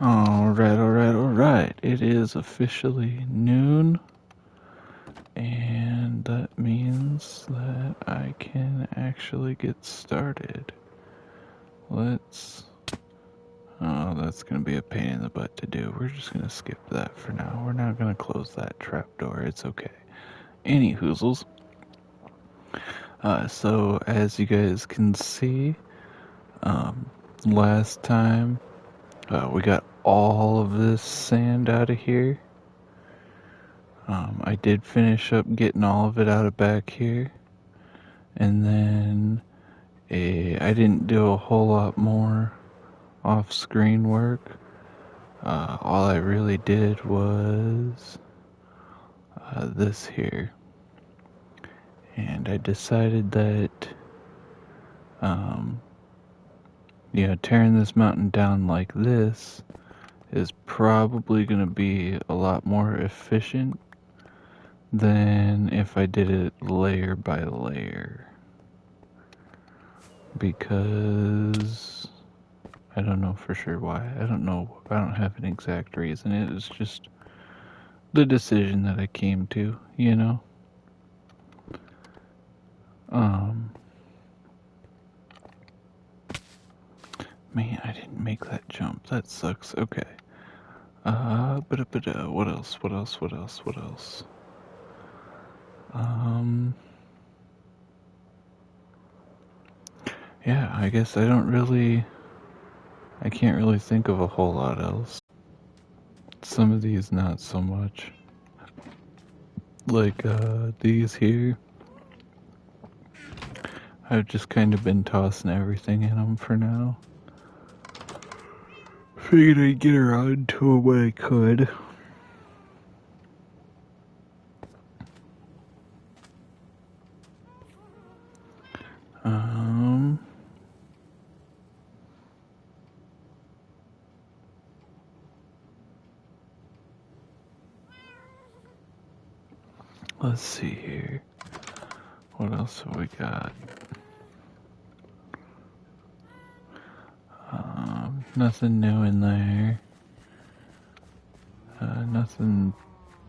Alright. It is officially noon, and that means that I can actually get started. Oh, that's gonna be a pain in the butt to do. We're just gonna skip that for now. We're not gonna close that trapdoor. It's okay. Any hoozles. So as you guys can see, last time we got all of this sand out of here. I did finish up getting all of it out of back here, and then I didn't do a whole lot more off-screen work. All I really did was this here, and I decided that tearing this mountain down like this is probably going to be a lot more efficient than if I did it layer by layer, because I don't know for sure why. I don't have an exact reason. It was just the decision that I came to, Man, I didn't make that jump. That sucks. Okay. What else? Yeah, I guess I can't really think of a whole lot else. Some of these not so much. Like, these here. I've just kind of been tossing everything in them for now. Figured I'd get around to it when I could. Let's see here. What else have we got? Nothing new in there. Nothing.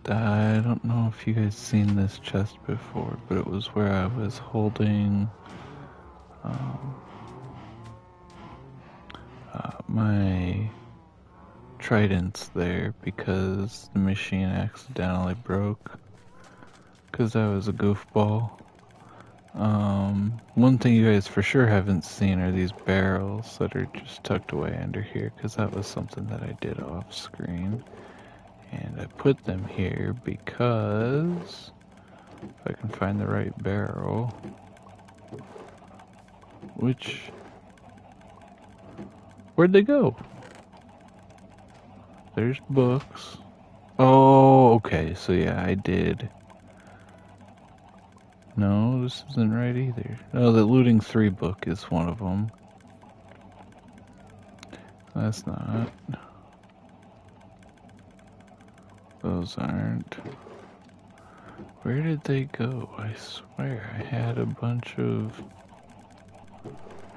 I don't know if you guys seen this chest before, but it was where I was holding my tridents there because the machine accidentally broke because I was a goofball. One thing you guys for sure haven't seen are these barrels that are just tucked away under here, because that was something that I did off screen. And I put them here because if I can find the right barrel, where'd they go? There's books. Oh, okay, so yeah, I did. No, this isn't right either. Oh, the Looting 3 book is one of them. That's not. Those aren't. Where did they go? I swear I had a bunch of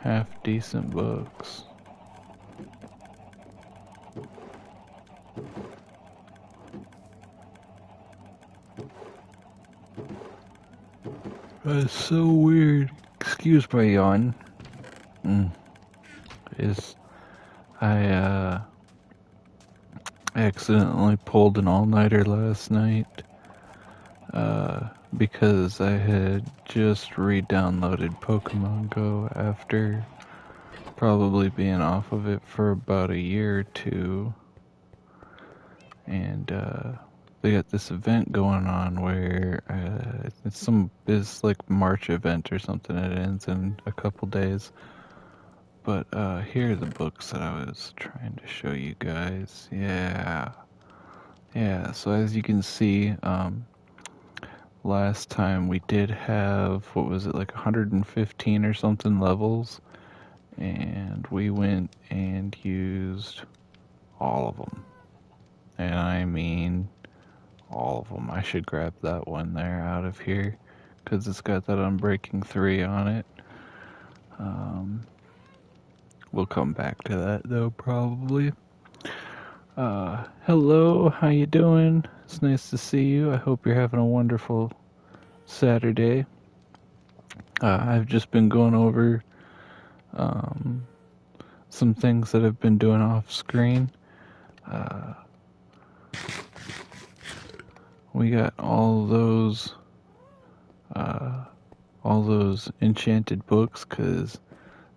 half-decent books. That's so weird. Excuse my yawn. I accidentally pulled an all-nighter last night because I had just re-downloaded Pokemon Go after probably being off of it for about a year or two, and they got this event going on where it's like March event or something. It ends in a couple days. But here are the books that I was trying to show you guys. Yeah. So as you can see, last time we did have, what was it, like 115 or something levels, and we went and used all of them. And I mean all of them. I should grab that one there out of here because it's got that Unbreaking 3 on it. We'll come back to that though, probably. Hello, how you doing? It's nice to see you. I hope you're having a wonderful Saturday. I've just been going over um, some things that I've been doing off screen. We got all those enchanted books, because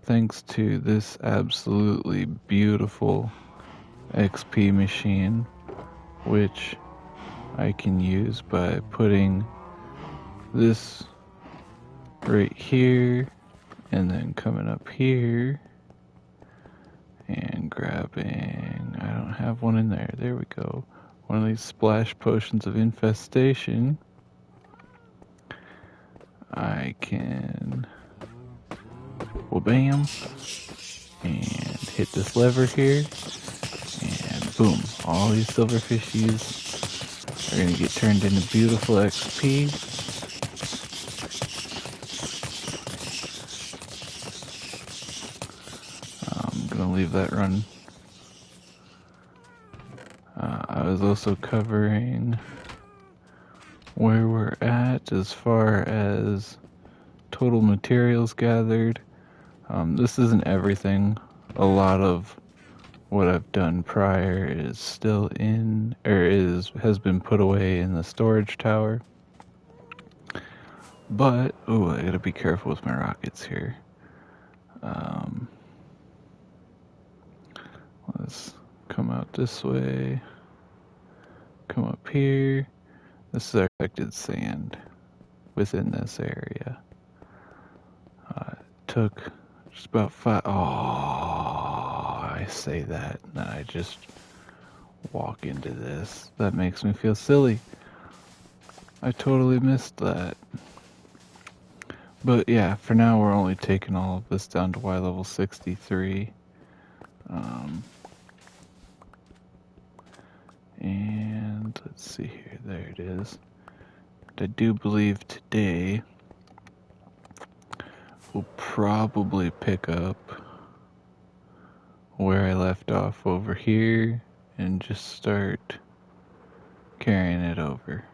thanks to this absolutely beautiful XP machine, which I can use by putting this right here and then coming up here and grabbing, I don't have one in there we go, one of these splash potions of infestation. I can bam and hit this lever here, and boom, all these silverfishies are gonna get turned into beautiful XP. I'm gonna leave that run. I was also covering where we're at as far as total materials gathered. This isn't everything. A lot of what I've done prior is still in, or has been put away in the storage tower. But, I gotta be careful with my rockets here. Let's come out this way. Come up here. This is our affected sand within this area. Took just about 5. Oh, I say that, and then I just walk into this. That makes me feel silly. I totally missed that. But yeah, for now we're only taking all of this down to Y level 63. And let's see here, there it is. I do believe today we'll probably pick up where I left off over here and just start carrying it over.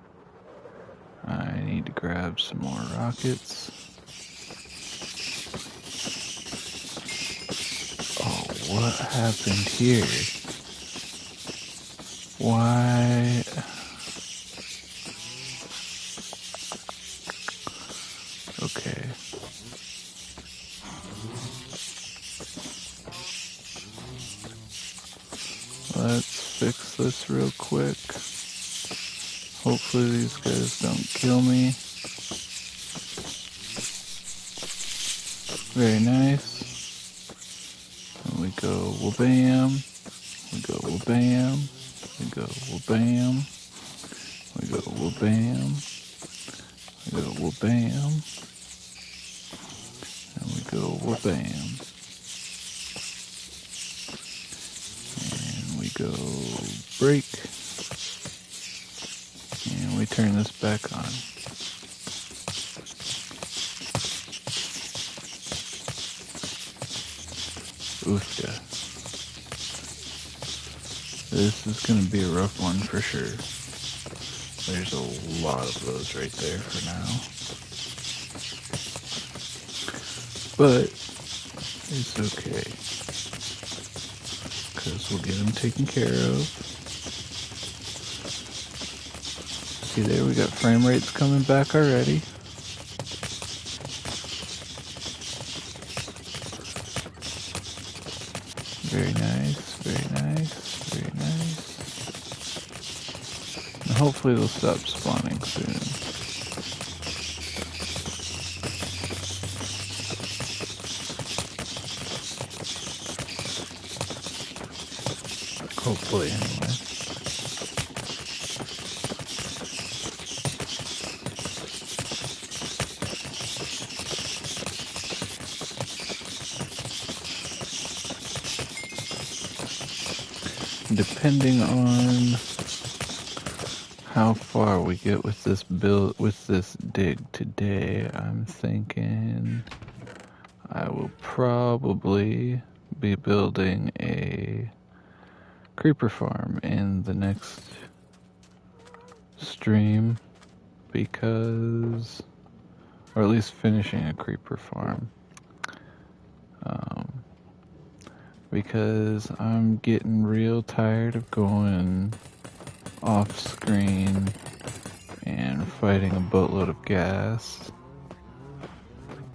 I need to grab some more rockets. Oh, what happened here? Why? Okay. Let's fix this real quick. Hopefully these guys don't kill me. Very nice. And we go wha-bam. We go wha-bam. We go wha-bam. We go wha-bam. We go wha-bam. And we go wha-bam. And we go break. And we turn this back on. Oofda. This is gonna be a rough one for sure. There's a lot of those right there for now. But it's okay, because we'll get them taken care of. See there, we got frame rates coming back already. Very nice, very nice, very nice. And hopefully they'll stop spawning soon. Hopefully, anyway. Depending on how far we get with this build, with this dig today, I'm thinking I will probably be building a creeper farm in the next stream because, or at least finishing a creeper farm, because I'm getting real tired of going off screen and fighting a boatload of gas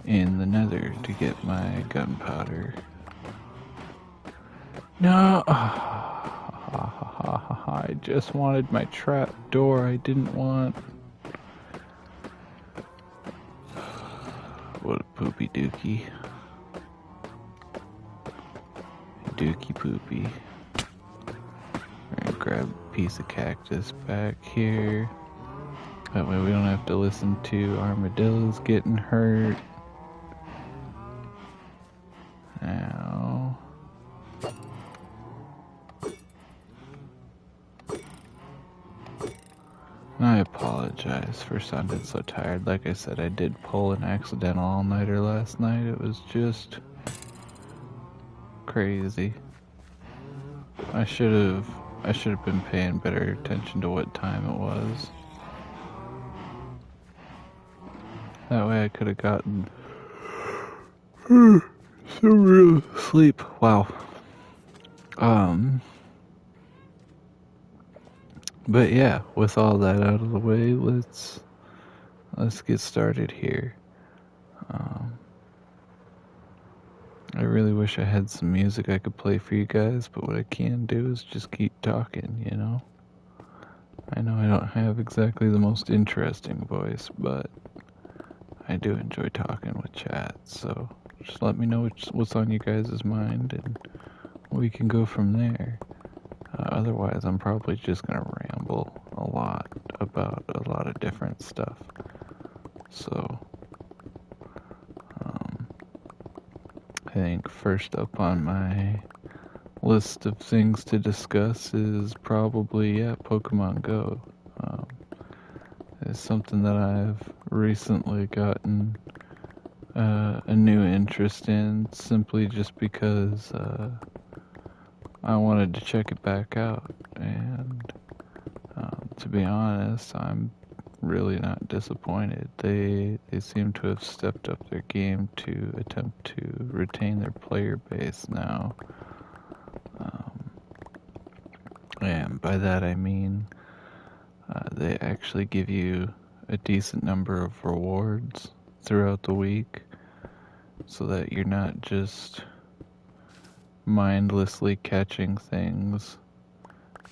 in the nether to get my gunpowder. No! I just wanted my trap door. I didn't want... What a poopy dookie. Dookie poopy. We're gonna grab a piece of cactus back here. That way we don't have to listen to armadillos getting hurt. Now... I apologize for sounding so tired. Like I said, I did pull an accidental all-nighter last night. It was just crazy. I should have been paying better attention to what time it was. That way I could have gotten some real sleep. Wow. But yeah, with all that out of the way, let's get started here. I really wish I had some music I could play for you guys, but what I can do is just keep talking, you know? I know I don't have exactly the most interesting voice, but I do enjoy talking with chat, so just let me know what's on you guys' mind, and we can go from there. Otherwise, I'm probably just gonna ramble a lot about a lot of different stuff. So, I think first up on my list of things to discuss is probably, Pokemon Go. It's something that I've recently gotten a new interest in, simply just because I wanted to check it back out, and to be honest, I'm really not disappointed. They seem to have stepped up their game to attempt to retain their player base now. And by that I mean they actually give you a decent number of rewards throughout the week so that you're not just mindlessly catching things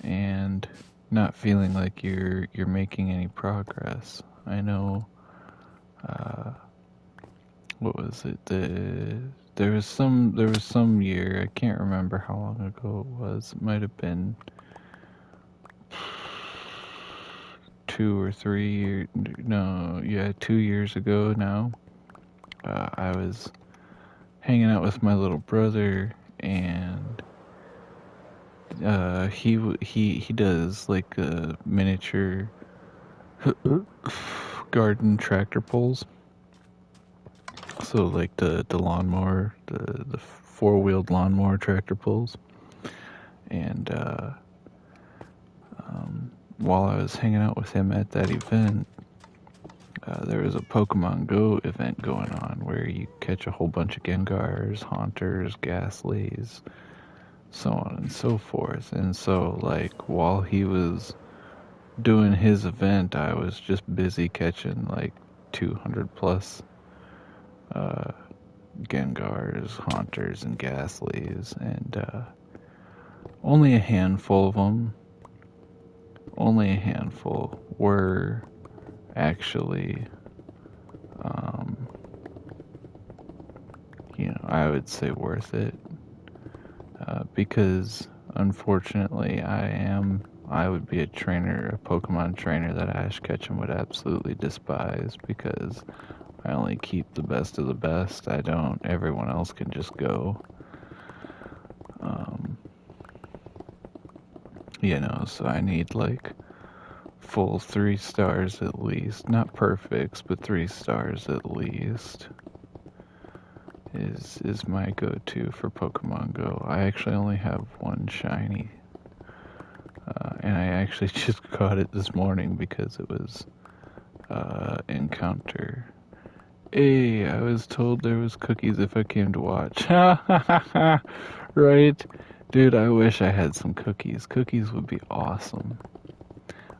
and not feeling like you're making any progress. I know what was it? There was some year, I can't remember how long ago it was. It might have been 2 years ago now. I was hanging out with my little brother, and he does like miniature garden tractor pulls. So like the lawnmower, the four-wheeled lawnmower tractor pulls. And while I was hanging out with him at that event, there was a Pokemon Go event going on where you catch a whole bunch of Gengars, Haunters, Ghastlies, so on and so forth. And so, like, while he was doing his event, I was just busy catching like 200 plus Gengars, Haunters, and Ghastlies, and only a handful of them, were actually, I would say worth it, because unfortunately I would be a Pokemon trainer that Ash Ketchum would absolutely despise, because I only keep the best of the best. Everyone else can just go. So I need like full 3 stars at least. Not perfects, but 3 stars at least is my go-to for Pokemon Go. I actually only have one shiny And I actually just caught it this morning because it was encounter. Hey, I was told there was cookies if I came to watch. Right? Dude, I wish I had some cookies. Cookies would be awesome.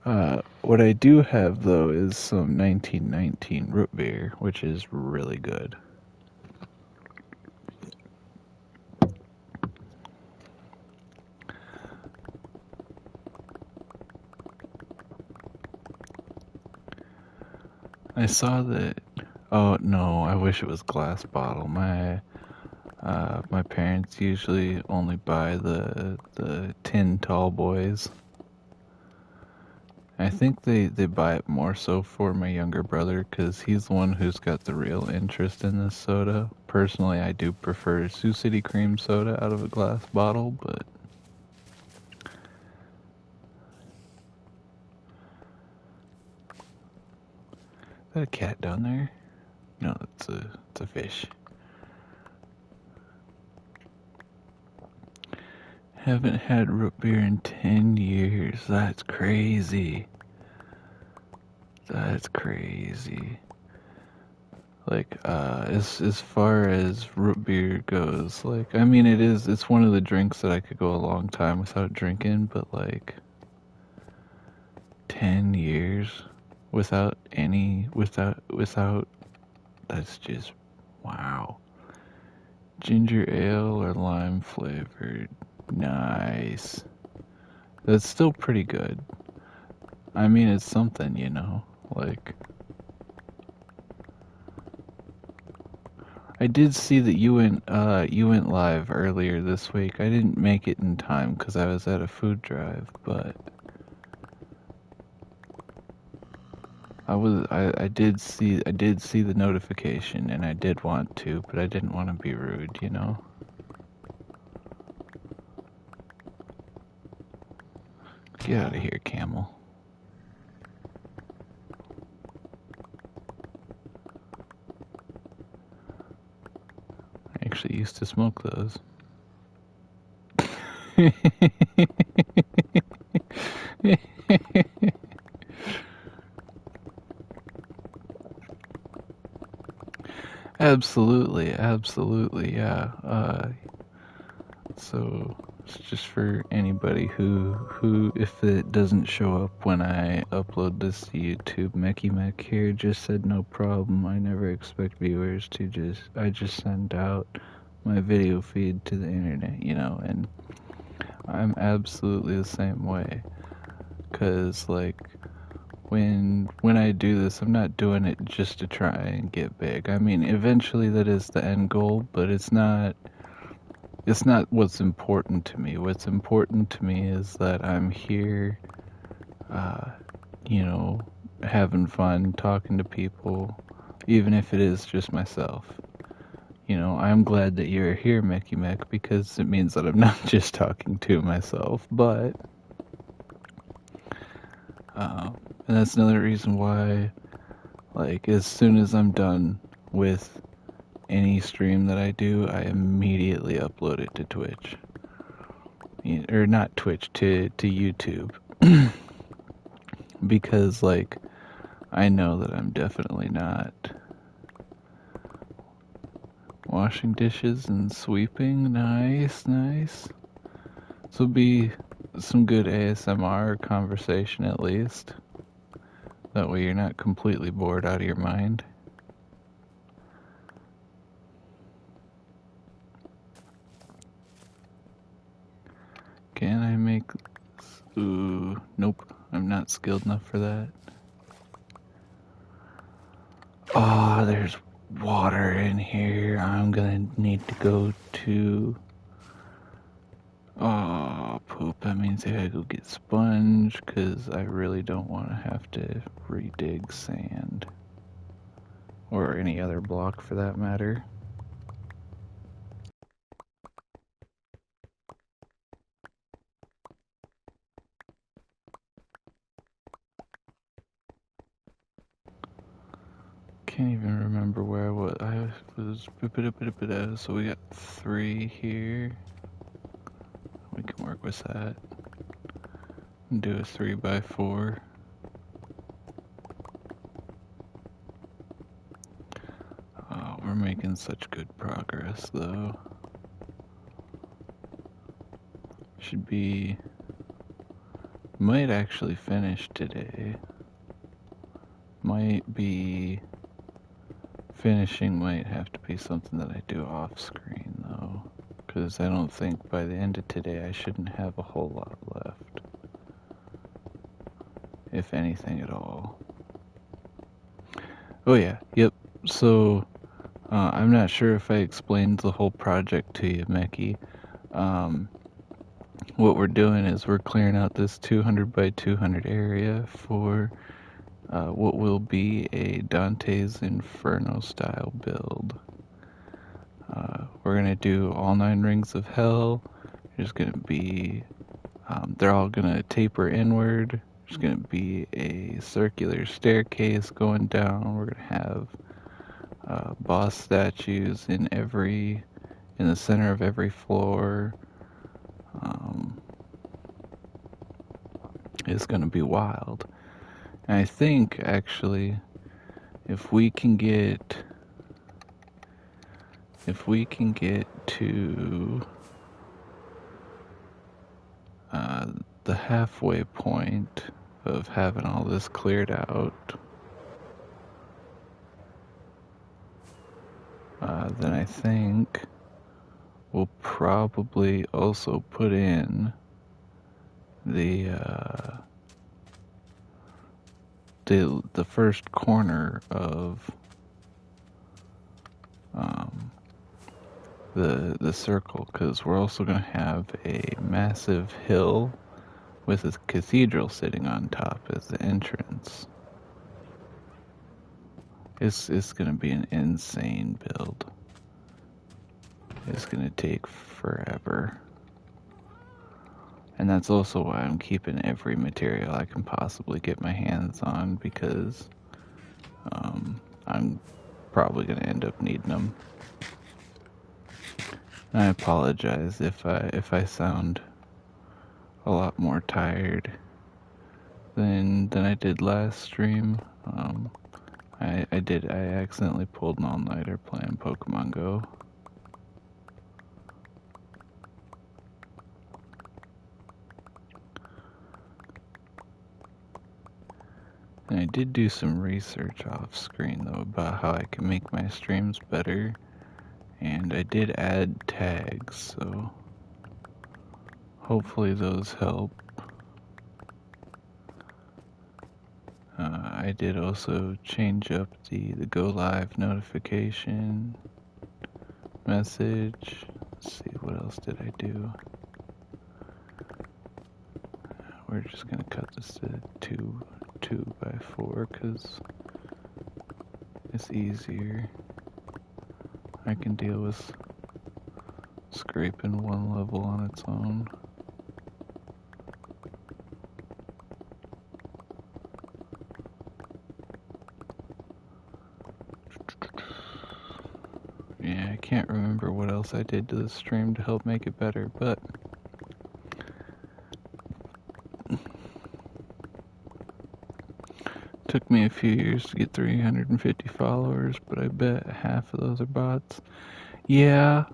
What I do have, though, is some 1919 root beer, which is really good. I saw that. Oh no, I wish it was glass bottle. My parents usually only buy the tin tall boys. I think they buy it more so for my younger brother because he's the one who's got the real interest in this soda. Personally, I do prefer Sioux City cream soda out of a glass bottle, but is that a cat down there? No, it's a fish. Haven't had root beer in 10 years. That's crazy. That's crazy. Like, as far as root beer goes, like, I mean, it's one of the drinks that I could go a long time without drinking, but like, 10 years without, that's just, wow. Ginger ale or lime flavored. Nice. That's still pretty good. I mean, it's something, you know, like, I did see that you went live earlier this week. I didn't make it in time because I was at a food drive, but I did see the notification and I did want to, but I didn't want to be rude, you know. Get out of here, camel. I actually used to smoke those. Absolutely, absolutely, yeah. So it's just for anybody who if it doesn't show up when I upload this to YouTube, Mecky Mech here just said no problem. I never expect viewers to I just send out my video feed to the internet, you know, and I'm absolutely the same way. 'Cause like when I do this, I'm not doing it just to try and get big. I mean, eventually that is the end goal, but it's not what's important to me. What's important to me is that I'm here, uh, you know, having fun, talking to people, even if it is just myself. You know, I'm glad that you're here, Mickey Mick, because it means that I'm not just talking to myself, but, and that's another reason why, like, as soon as I'm done with any stream that I do, I immediately upload it to Twitch. Or not Twitch, to YouTube. Because, like, I know that I'm definitely not washing dishes and sweeping. Nice, nice. This will be some good ASMR conversation at least. That way you're not completely bored out of your mind. Can I make... Ooh, nope. I'm not skilled enough for that. Oh, there's water in here. I'm gonna need to go to... Oh, poop. That means I gotta go get sponge, because I really don't want to have to redig sand. Or any other block for that matter. Can't even remember where I was. So we got 3 here. We can work with that. and do a 3x4. Oh, we're making such good progress though. Should be, might actually finish today. Might be, finishing might have to be something that I do off screen though. Because I don't think by the end of today I shouldn't have a whole lot left. If anything at all. Oh yeah, yep. So, I'm not sure if I explained the whole project to you, Meki. What we're doing is we're clearing out this 200 by 200 area for what will be a Dante's Inferno style build. We're going to do all 9 rings of hell. There's going to be, they're all going to taper inward. There's going to be a circular staircase going down. We're going to have boss statues in the center of every floor. It's going to be wild. And I think, actually, if we can get to the halfway point of having all this cleared out, then I think we'll probably also put in the first corner of the circle, because we're also going to have a massive hill with a cathedral sitting on top as the entrance. It's going to be an insane build. It's going to take forever. And that's also why I'm keeping every material I can possibly get my hands on, because I'm probably going to end up needing them. I apologize if I sound a lot more tired than I did last stream. I accidentally pulled an all-nighter playing Pokemon Go. And I did do some research off screen though about how I can make my streams better, and I did add tags, so hopefully those help. I did also change up the go live notification message. Let's see, what else did I do? We're just gonna cut this to 2x4 because it's easier. I can deal with scraping one level on its own. Yeah, I can't remember what else I did to the stream to help make it better, but took me a few years to get 350 followers, but I bet half of those are bots. Yeah,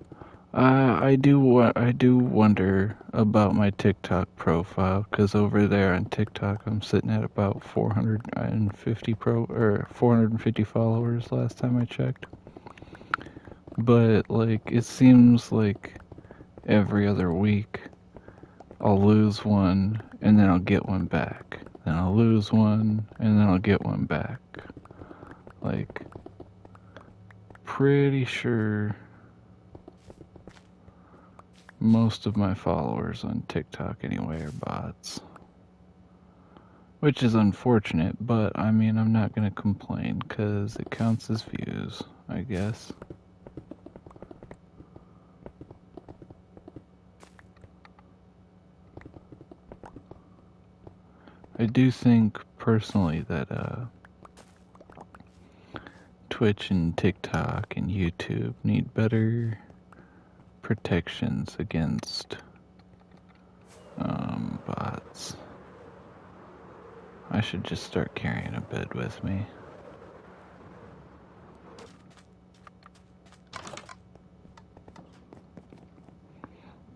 I do wonder about my TikTok profile, because over there on TikTok I'm sitting at about 450 followers last time I checked. But like, it seems like every other week I'll lose one and then I'll get one back. Then I'll lose one and then I'll get one back. Like, pretty sure most of my followers on TikTok anyway are bots. Which is unfortunate, but I mean, I'm not gonna complain because it counts as views, I guess. I do think personally that Twitch and TikTok and YouTube need better protections against bots. I should just start carrying a bed with me.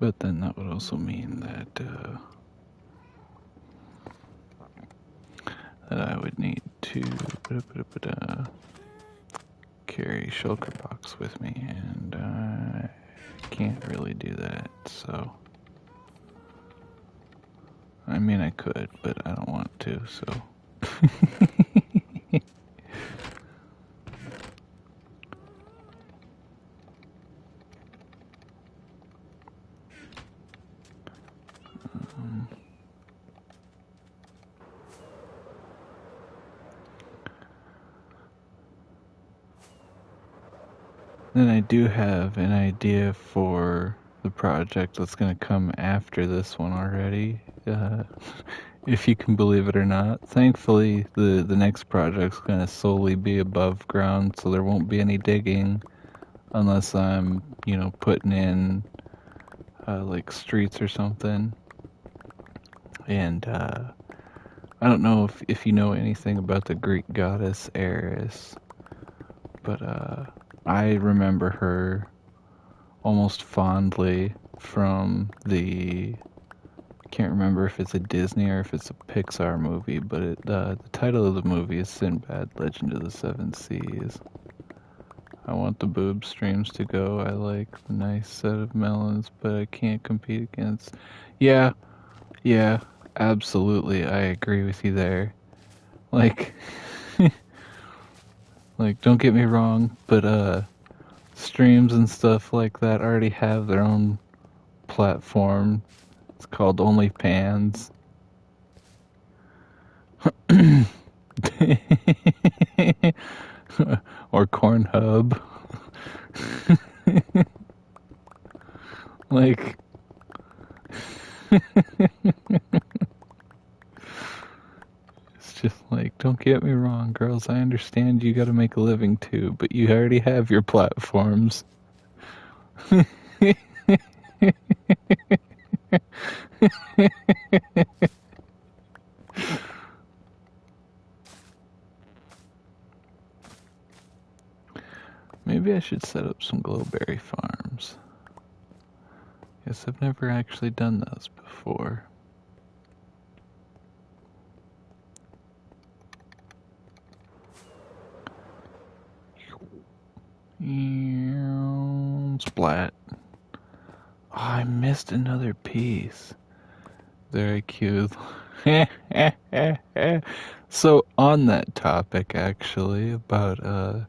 But then that would also mean that I would need to carry shulker box with me, and I can't really do that, so I mean I could, but I don't want to, so Then I do have an idea for the project that's going to come after this one already, if you can believe it or not. Thankfully, the next project's going to solely be above ground, so there won't be any digging unless I'm, putting in like streets or something. And I don't know if you know anything about the Greek goddess Eris, but I remember her almost fondly from I can't remember if it's a Disney or if it's a Pixar movie, but the title of the movie is Sinbad, Legend of the Seven Seas. I want the boob streams to go. I like the nice set of melons, but I can't compete against. Yeah, absolutely. I agree with you there. Like, like, don't get me wrong, but streams and stuff like that already have their own platform. It's called OnlyFans. Or Cornhub. Like, it's just like, don't get me wrong, girls. I understand you gotta make a living too, but you already have your platforms. Maybe I should set up some glowberry farms. Guess I've never actually done those before. Splat. Oh, I missed another piece. Very cute. So on that topic, actually, about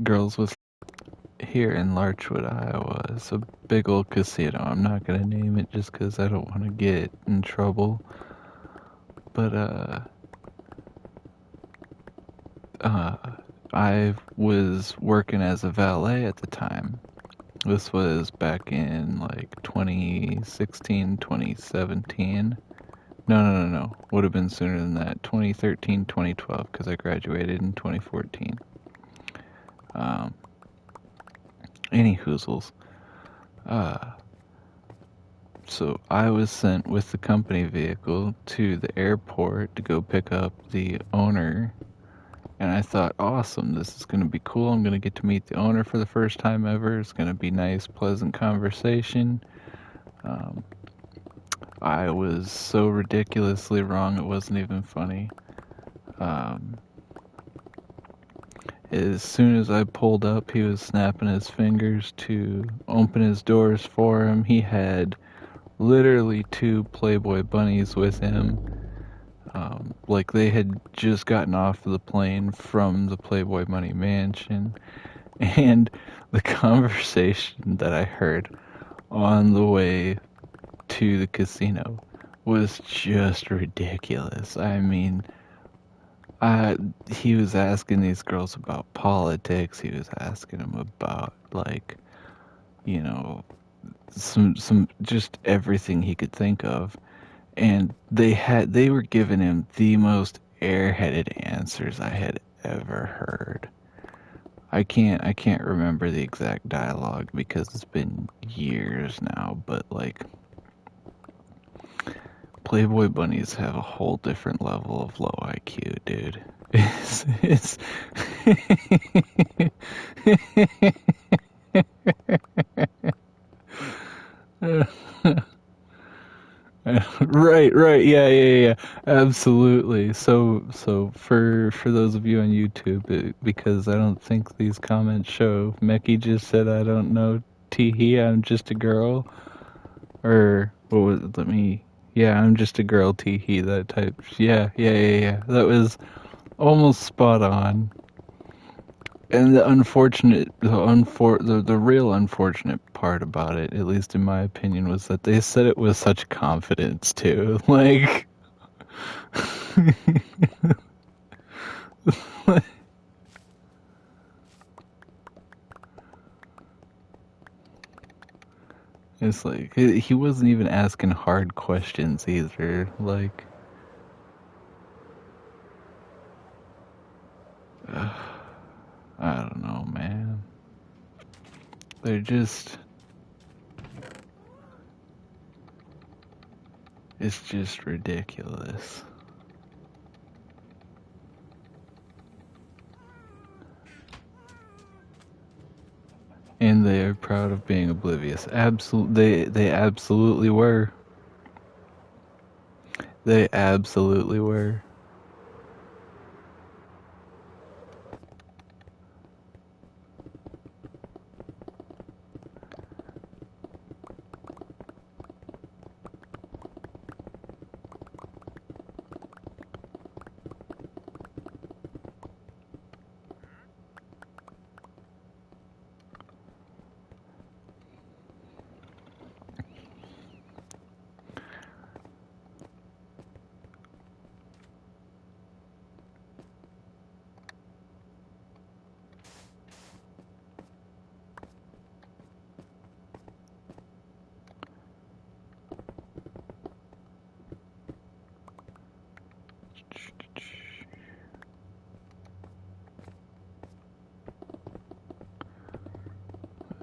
girls with here in Larchwood, Iowa, it's a big old casino. I'm not gonna name it just because I don't want to get in trouble. But I was working as a valet at the time. This was back in like 2016, 2017. No. Would have been sooner than that. 2013, 2012, because I graduated in 2014. Any hoozles. So I was sent with the company vehicle to the airport to go pick up the owner. And I thought, awesome, this is going to be cool. I'm going to get to meet the owner for the first time ever. It's going to be nice, pleasant conversation. I was so ridiculously wrong, it wasn't even funny. As soon as I pulled up, he was snapping his fingers to open his doors for him. He had literally 2 Playboy bunnies with him. Like they had just gotten off the plane from the Playboy Bunny Mansion. And the conversation that I heard on the way to the casino was just ridiculous. I mean, he was asking these girls about politics. He was asking them about, like, some just everything he could think of. And they were giving him the most airheaded answers I had ever heard. I can't remember the exact dialogue because it's been years now, but like Playboy bunnies have a whole different level of low IQ, dude. It's right, yeah, absolutely. So for those of you on YouTube, because I don't think these comments show, Mecky just said, "I don't know, teehee, I'm just a girl," or what was? Yeah, I'm just a girl, teehee, that type. Yeah. That was almost spot on. And the real unfortunate part about it, at least in my opinion, was that they said it with such confidence too. Like, it's like he wasn't even asking hard questions either. Like, I don't know, man. They're just, it's just ridiculous. And they're proud of being oblivious. They absolutely were. They absolutely were.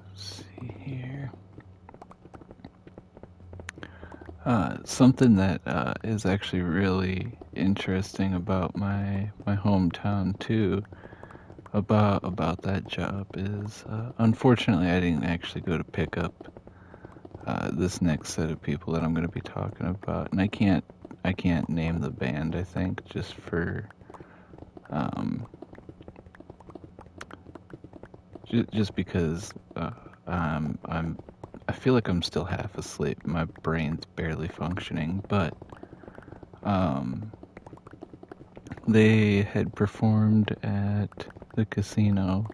Let's see here. Something that is actually really interesting about my hometown too, about that job is, unfortunately I didn't actually go to pick up this next set of people that I'm going to be talking about, and I can't name the band, I think, just for um, just because I feel like I'm still half asleep. My brain's barely functioning, but they had performed at the casino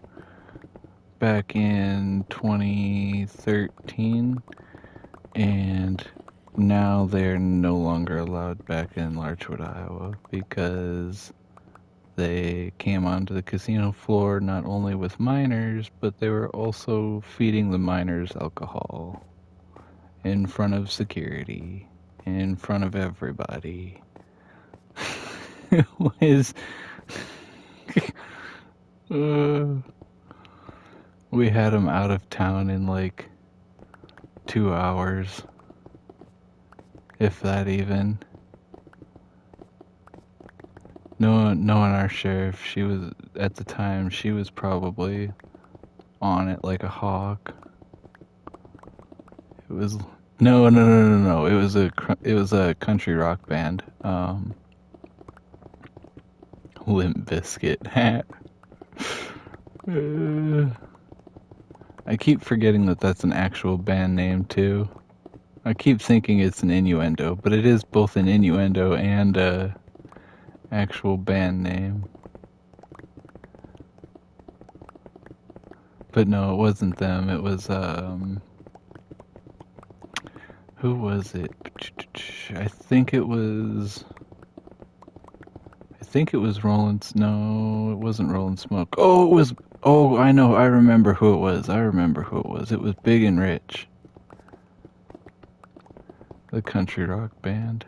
back in 2013, and now they're no longer allowed back in Larchwood, Iowa, because they came onto the casino floor not only with minors, but they were also feeding the minors alcohol in front of security, in front of everybody. It was. We had them out of town in like 2 hours, if that even. Knowing our sheriff, she was, at the time, she was probably on it like a hawk. It was no. It was a country rock band. Limp Bizkit. I keep forgetting that that's an actual band name too. I keep thinking it's an innuendo, but it is both an innuendo and a actual band name. But no, it wasn't them. It was who was it? I think it was Rollins. No, it wasn't Rollin' Smoke. Oh, it was. Oh, I know. I remember who it was. It was Big and Rich, the country rock band.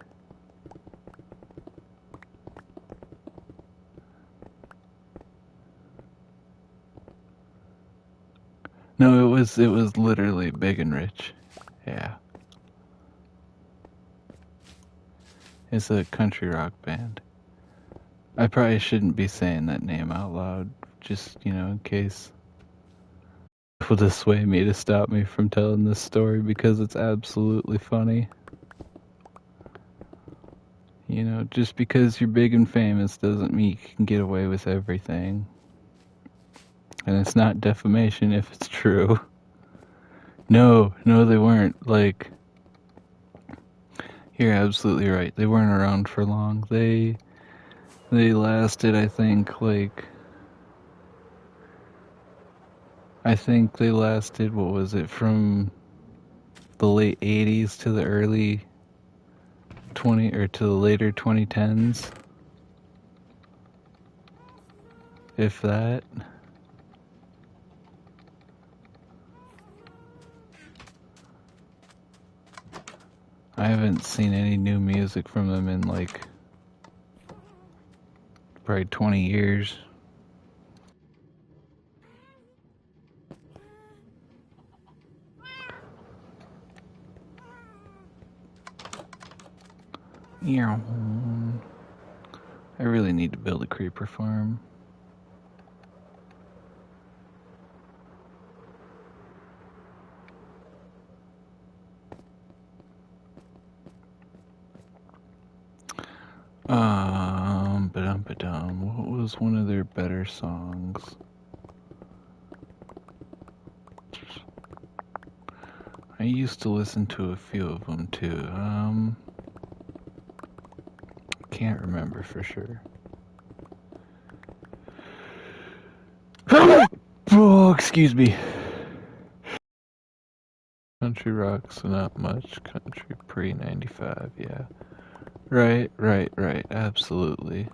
No, it was literally Big and Rich. Yeah. It's a country rock band. I probably shouldn't be saying that name out loud, just, in case will dissuade me to stop me from telling this story because it's absolutely funny. Just because you're big and famous doesn't mean you can get away with everything. And it's not defamation if it's true. No, they weren't. You're absolutely right. They weren't around for long. They lasted, I think they lasted, what was it, from the late 80s to the early to the later 2010s. If that. I haven't seen any new music from them in probably 20 years. Yeah. I really need to build a creeper farm. What was one of their better songs? I used to listen to a few of them too. Can't remember for sure. Oh, excuse me. Country rock's not much. Country pre-95, yeah. Right, absolutely.